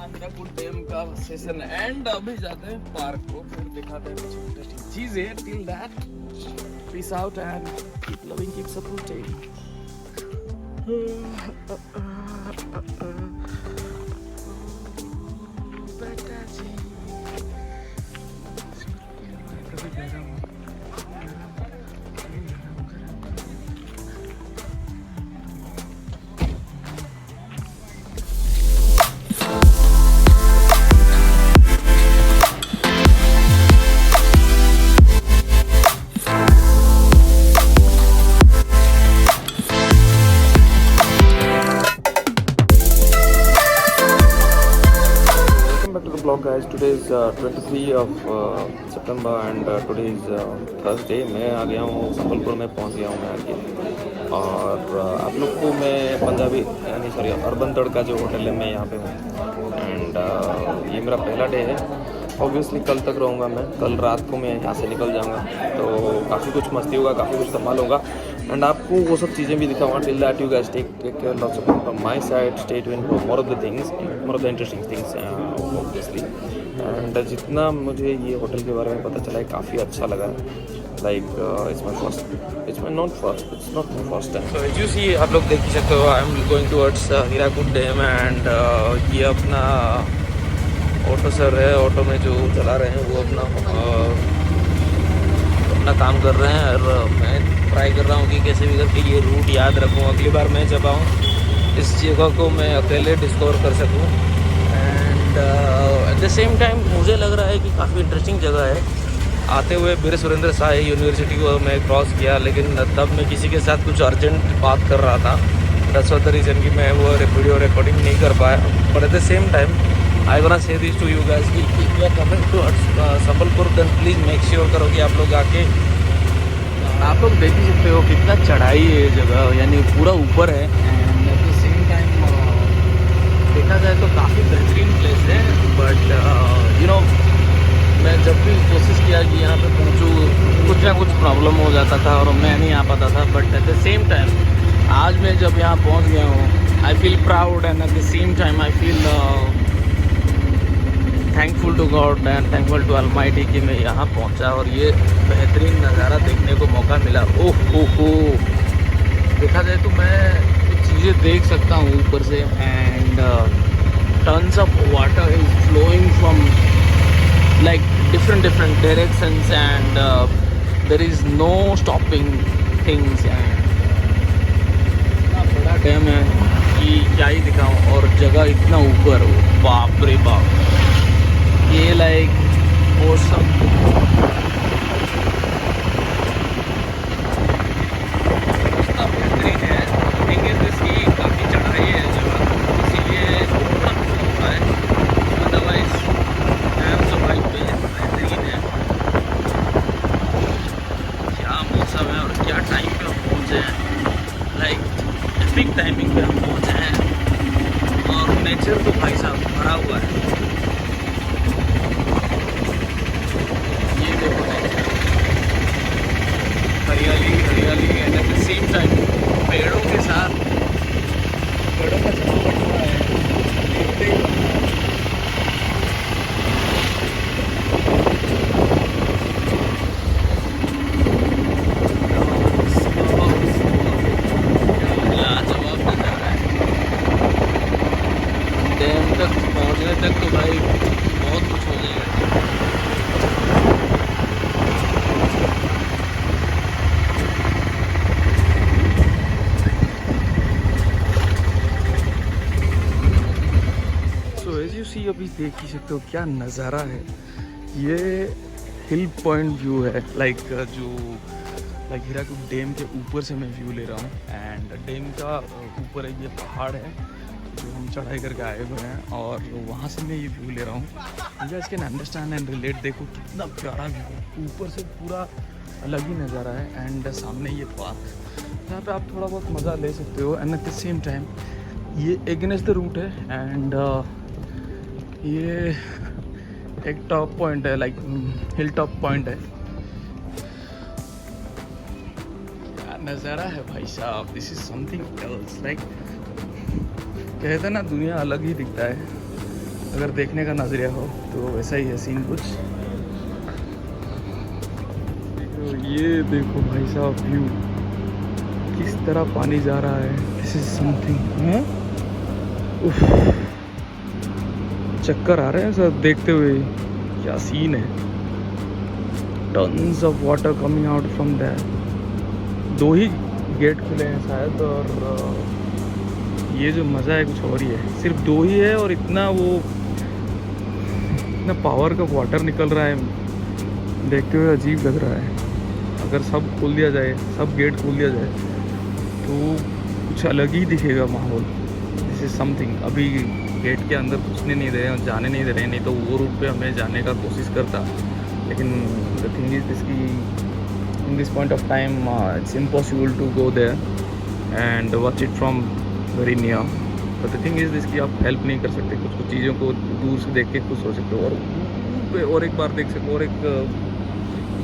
Hirakud dam का session and अभी जाते हैं पार्क को, फिर दिखाते हैं कुछ इंटरेस्टिंग चीजें। Till that peace out and keep loving, keep supporting. Vlog guys, today is 23 of September and today is Thursday। मैं आ गया हूँ संबलपुर में, पहुँच गया हूँ मैं आगे। और आप लोग को मैं पंजाबी यानी सॉरी अर्बन तड़का जो होटल है मैं यहाँ पे हूँ। एंड ये मेरा पहला डे है। ऑब्वियसली कल तक रहूँगा मैं, कल रात को मैं यहाँ से निकल जाऊँगा, तो काफ़ी कुछ मस्ती होगा, काफ़ी कुछ धमाल होगा एंड आपको वो सब चीज़ें भी दिखाऊंगा। Till that you guys take care, lots of from my side, stay tuned for more of the things, more of the interesting things obviously. And जितना मुझे ये होटल के बारे में पता चला है काफ़ी अच्छा लगा। Like it's not my first time. So as you see, आप लोग देख ही सकते हो, I am going towards Hirakud dam and ये अपना ऑटो सर है, ऑटो में जो चला रहे हैं वो अपना काम कर रहे हैं और मैं ट्राई कर रहा हूँ कि कैसे भी करके ये रूट याद रखूँ। अगली बार मैं जब आऊँ इस जगह को मैं अकेले डिस्कवर कर सकूँ। And at the same time मुझे लग रहा है कि काफ़ी इंटरेस्टिंग जगह है। आते हुए वीर सुरेंद्र शाही यूनिवर्सिटी को मैं क्रॉस किया, लेकिन तब मैं किसी के साथ कुछ अर्जेंट बात कर रहा था। दैट्स व्हाट द रीज़न कि मैं वो वीडियो रिकॉर्डिंग नहीं कर पाया। But at the same time I gonna say this to you guys कि if you are coming to Sambalpur then please make sure करो कि आप लोग आके, आप लोग देख ही सकते हो कितना चढ़ाई है ये जगह, यानी पूरा ऊपर है। And at the same time देखा जाए तो काफ़ी बेहतरीन प्लेस है। बट यू नो, मैं जब भी कोशिश किया कि यहाँ पे पहुँचूँ कुछ ना कुछ प्रॉब्लम हो जाता था और मैं नहीं आ पाता था। But at the same time आज मैं जब यहाँ पहुँच गया हूँ, I feel proud and at the same time I feel thankful to God and thankful to almighty कि मैं यहाँ पहुँचा और ये बेहतरीन नज़ारा देखने को मौका मिला। ओह हो, देखा जाए तो मैं कुछ चीज़ें देख सकता हूँ ऊपर से। And tons of water is flowing from like different directions and there is no stopping things. And इतना बड़ा डैम है कि क्या ही दिखाऊँ, और जगह इतना ऊपर, बाप रे बाप, ये लाइक ऑसम। रास्ता बेहतरीन है, लेकिन इसकी काफ़ी चढ़ाई है जगह, इसीलिए थोड़ा मुश्किल होता है। अदरवाइज डैम सफाई पे बेहतरीन है। क्या मौसम है और क्या टाइम पे हम पहुँचे हैं, लाइक एपिक टाइमिंग पे हम पहुँचे हैं। और नेचर तो भाई साहब भरा हुआ है। हरियाली हरियाली and at the same time पेड़ों के साथ, पेड़ों का जमा हुआ है। लाजवाब नज़ारा है। डैम तक पहुँचने तक तो भाई बहुत कुछ हो जाएगा। अभी देख ही सकते हो क्या नज़ारा है। ये हिल पॉइंट व्यू है, लाइक हीराकुद डैम के ऊपर से मैं व्यू ले रहा हूँ। एंड डैम का ऊपर एक ये पहाड़ है जो हम चढ़ाई करके आए हुए हैं और वहाँ से मैं ये व्यू ले रहा हूँ। You guys can understand and relate. देखो कितना प्यारा व्यू, ऊपर से पूरा अलग ही नज़ारा है। एंड सामने ये पार्क, यहाँ पे आप थोड़ा बहुत मज़ा ले सकते हो। And at the same time ये एगेंस्ट द रूट है। एंड ये एक टॉप पॉइंट है, लाइक हिल टॉप पॉइंट है। क्या नज़ारा है भाई साहब, this is something else. Like कहते हैं ना, दुनिया अलग ही दिखता है। अगर देखने का नज़रिया हो तो वैसा ही है सीन कुछ। तो ये देखो भाई साहब व्यू, किस तरह पानी जा रहा है। This is something. चक्कर आ रहे हैं सर देखते हुए, क्या सीन है। Tons of water coming out from that. 2 ही गेट खुले हैं शायद, और ये जो मज़ा है कुछ और ही है। सिर्फ 2 ही है और इतना पावर का वाटर निकल रहा है, देखते हुए अजीब लग रहा है। अगर सब खोल दिया जाए, सब गेट खोल दिया जाए तो कुछ अलग ही दिखेगा माहौल। This is something. अभी गेट के अंदर घुसने नहीं दे रहे और जाने नहीं दे रहे, नहीं तो वो रूट पे हमें जाने का कोशिश करता। लेकिन द थिंग इज दिस की in this point of time it's impossible to go there and watch it from very near. But the thing is this की आप हेल्प नहीं कर सकते, कुछ चीज़ों को दूर से देख के खुश हो सकते हो। और पे और एक बार देख सकते हो, और एक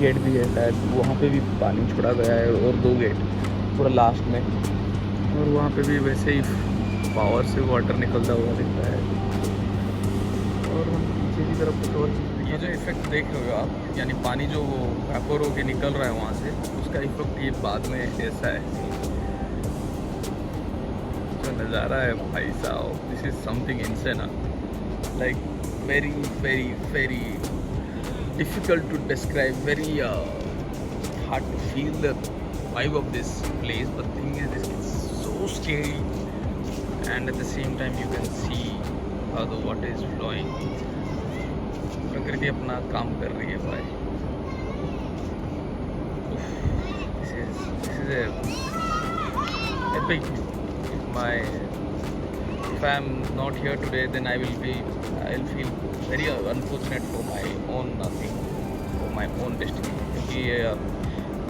गेट भी है शायद, वहाँ पे भी पानी छोड़ा गया है, और 2 गेट पूरा लास्ट में, और वहाँ पे भी वैसे ही पावर से वाटर निकलता हुआ दिखता है। और हम पीछे की तरफ कुछ और चीज़, ये जो इफेक्ट देख रहे हो आप, यानी पानी जो वेपोर होके निकल रहा है वहाँ से, उसका इफेक्ट ये बाद में ऐसा है। जो नज़ारा है भाई साहब, this is something insane, like very very very difficult to describe, very hard to feel the vibe of this place. But the thing is, it's so scary, and at the same time you can see how the water is flowing. प्रकृति अपना काम कर रही है भाई। This is a epic. If I am not here today, then I'll feel very unfortunate for my own thing, for my own destiny. क्योंकि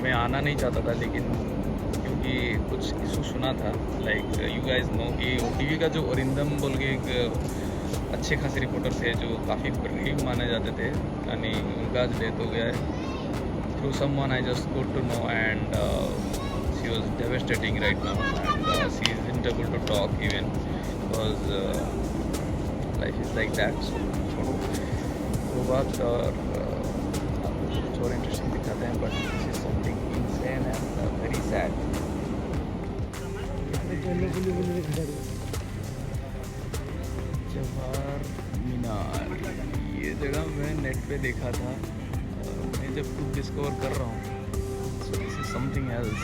मैं आना नहीं चाहता था, लेकिन क्योंकि कुछ इशू सुना था, लाइक यू गाइज नो कि OTV का जो अरिंदम बोल के एक अच्छे खासे रिपोर्टर थे जो काफ़ी ब्रेव माने जाते थे, यानी उनका आज डेथ हो गया है। Through someone I just got to know, and she was devastating right now, and she is able to talk even because life is like that. वो बात और आपको कुछ और इंटरेस्टिंग दिखाते हैं, but this is something insane and very sad. Jawahar Minar, ये जगह मैं नेट पे देखा था, मैं जब खुद डिस्कवर कर रहा हूँ, so this is something else.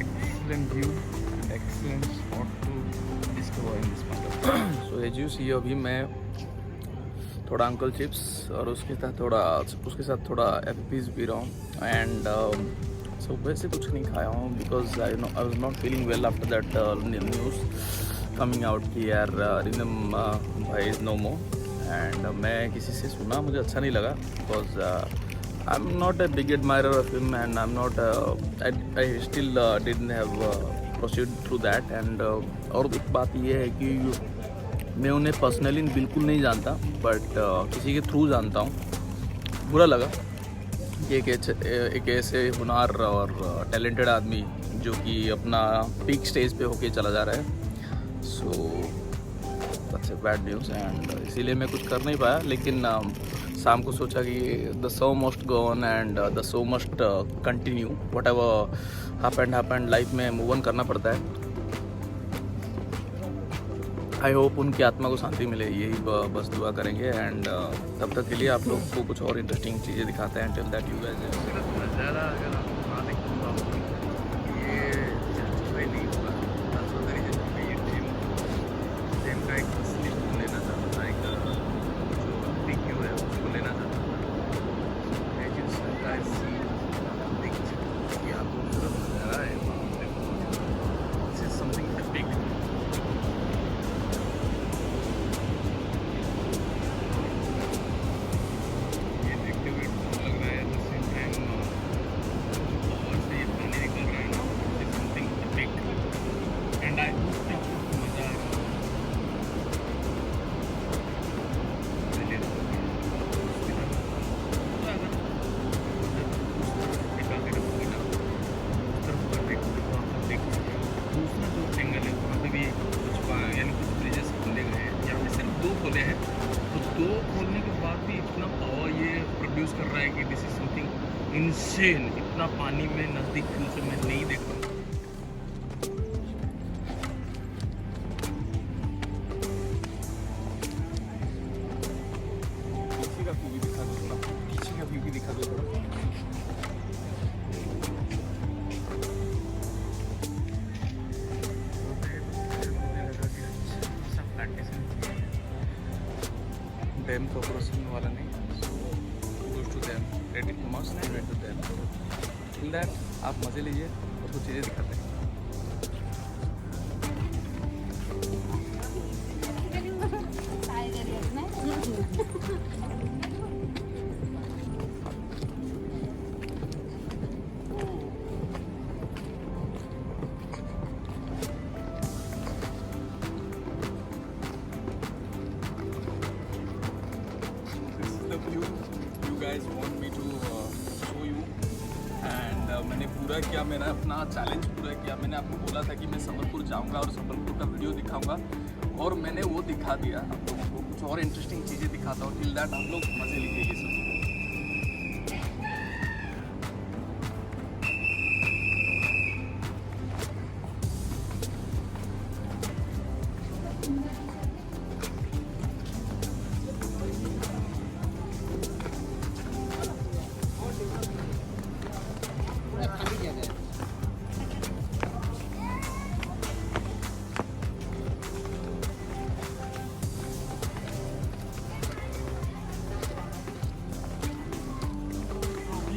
Excellent view and excellent spot to discover in this point. So as you see, अभी मैं थोड़ा अंकल चिप्स और उसके साथ थोड़ा एपीज पी रहा हूँ। एंड सुबह से कुछ नहीं खाया हूँ, because I was not feeling well after that news coming out कि यार अरिंदम भाई इज़ नो मोर। एंड मैं किसी से सुना, मुझे अच्छा नहीं लगा, because I am not a big admirer of him, and I am not I still didn't have proceed through that. And और एक बात ये है कि मैं उन्हें पर्सनली बिल्कुल नहीं जानता, बट किसी के थ्रू जानता हूँ। बुरा लगा कि एक ऐसे हुनर और टैलेंटेड आदमी जो कि अपना पीक स्टेज पे होके चला जा रहा है। So that's a bad news, and इसीलिए मैं कुछ कर नहीं पाया। लेकिन शाम को सोचा कि the show must go on and the show must continue, what ever happened life में मूव ऑन करना पड़ता है। आई होप उनकी आत्मा को शांति मिले, यही बस दुआ करेंगे। एंड तब तक के लिए आप लोग को कुछ और इंटरेस्टिंग चीज़ें दिखाते हैं। टिल दैट यू गाइस, नज़ारा अगर आपको ना दिखूँगा, ये रियली सेम का एक स्लिप लेना चाहता था, एक जो टिक्यू है उसको लेना चाहता था। लेकिन सरकार सी क्या खूबसूरत नज़ारा है, दिस इज समथिंग एपिक। है कि दिस इज समथिंग इनसेन। इतना पानी में नज़दीक से मैं नहीं देख रहा हूँ। पीछे का व्यू भी दिखा दो थोड़ा, पीछे का व्यू भी दिखा दो थोड़ा। डैम तो क्रॉसिंग वाला नहीं, goes to dam, let it must wait to dam. Till that आप मज़े लीजिए और कुछ चीज़ें दिखाते हैं। guys want me to show you and मैंने पूरा किया, मेरा अपना चैलेंज पूरा किया। मैंने आपको बोला था कि मैं संबलपुर जाऊंगा और संबलपुर का वीडियो दिखाऊंगा और मैंने वो दिखा दिया। आप लोगों को कुछ और इंटरेस्टिंग चीज़ें दिखाता हूँ। टिल दैट आप लोग मज़े लीजिए ये सब।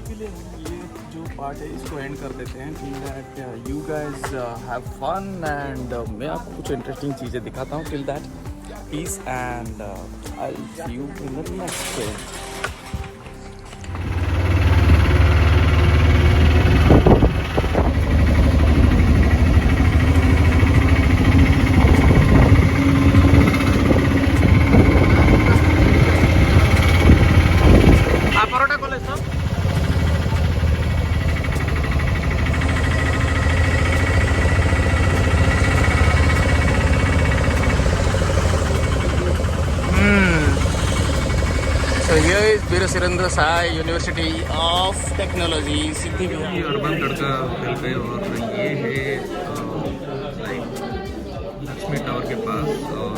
ये जो पार्ट है इसको एंड कर देते हैं। Till that you guys have fun and मैं आपको कुछ इंटरेस्टिंग चीज़ें दिखाता हूँ। Till that peace and I will see you in the next train. So here is Veera Surendra Sai University of Technology Siddhi Vihar. Urban Tadka hotel पे और ये है लक्ष्मी टावर के पास और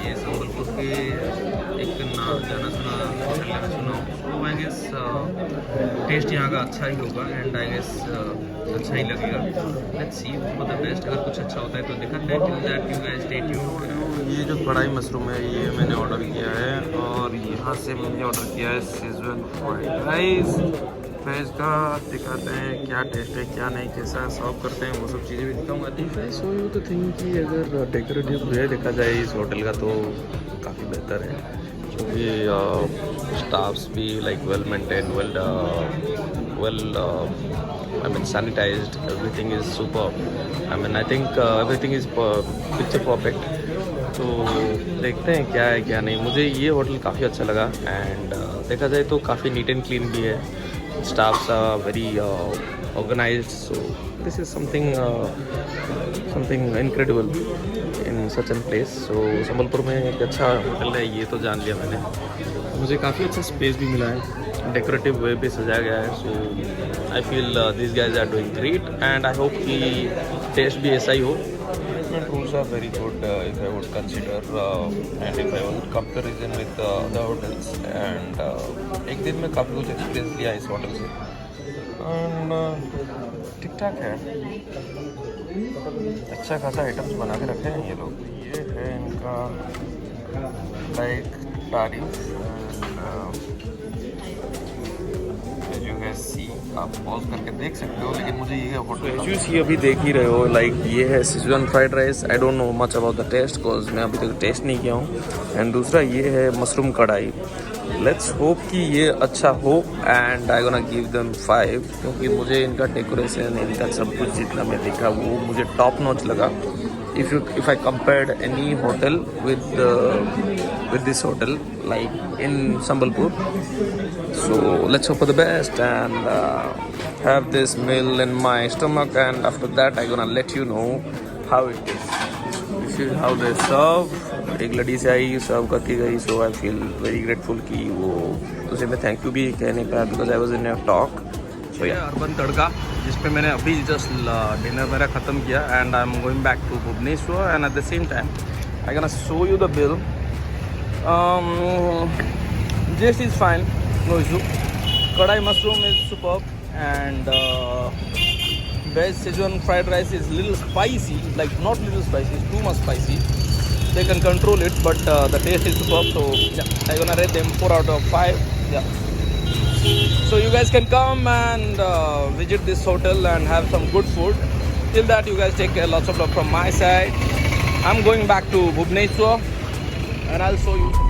ये संबलपुर के एक नाम जाना सुना होटल मैंने सुना। तो आई गेस टेस्ट यहाँ का अच्छा ही होगा एंड आई गेस अच्छा ही लगेगा। Let's see for the best. अगर कुछ अच्छा होता है तो दिखाते हैं। Till that you guys stay tuned. ये जो कढ़ाई मशरूम है ये मैंने ऑर्डर किया है और यहाँ से मैंने ऑर्डर किया है शेजवान फ्राइड राइस। वेज का दिखाते हैं क्या टेस्ट है क्या नहीं, कैसा सर्व करते हैं, वो सब चीज़ें भी दिखाऊंगा। इफ आई शो यू तो थिंक कि अगर डेकोरेटिव वे देखा जाए इस होटल का तो काफ़ी बेहतर है, क्योंकि स्टाफ्स भी like well maintain, well I mean sanitized, everything is superb. I mean I think everything is picture perfect. तो देखते हैं क्या है क्या नहीं। मुझे ये होटल काफ़ी अच्छा लगा एंड देखा जाए तो काफ़ी नीट एंड क्लीन भी है। Staffs are very organised, so this is something incredible in such an place. So Sambalpur में एक अच्छा होटल है ये तो जान लिया मैंने। मुझे काफ़ी अच्छा स्पेस भी मिला है, डेकोरेटिव वे पे सजाया गया है। So I feel this guys are doing great and I hope कि टेस्ट भी ऐसा ही हो। Rooms are very good if I would consider and if I would comparison with the hotels and एक दिन में काफ़ी कुछ एक्सपीरियंस लिया इस होटल से एंड ठीक ठाक है। अच्छा खासा आइटम्स बना के रखे हैं ये लोग। ये है इनका लाइक तारीफ सी, आप पॉज करके देख सकते हो, लेकिन मुझे ये होटल ये अभी देख ही रहे हो। लाइक ये है schezwan fried rice. I don't know much about the taste because मैं अभी तक टेस्ट नहीं किया हूँ। एंड दूसरा ये है मशरूम कढ़ाई। लेट्स होप कि ये अच्छा हो and I gonna give them 5, क्योंकि मुझे इनका डेकोरेशन, इनका सब कुछ जितना मैं देखा वो मुझे टॉप नॉच लगा। if I compared any hotel with this hotel like in Sambalpur, so let's hope for the best and have this meal in my stomach, and after that I gonna let you know how it is. This is how they serve. एक लड़ी से आई सर्व करके गई, so I feel very grateful कि वो तुझे मैं thank you भी कह नहीं पाया because I was in a talk. So ये अर्बन तड़का जिस पे मैंने अभी जस्ट डिनर मेरा ख़त्म किया and I am going back to Bhubaneswar and at the same time I can show you the bill. This is fine, no issue. Kadai mushroom is superb and veg Szechuan fried rice is little spicy, like not little spicy, it's too much spicy. They can control it, but the taste is superb. So yeah, I'm gonna rate them 4 out of 5. Yeah. So you guys can come and visit this hotel and have some good food. Till that, you guys take care. Lots of love from my side. I'm going back to Bhubaneswar and I'll show you.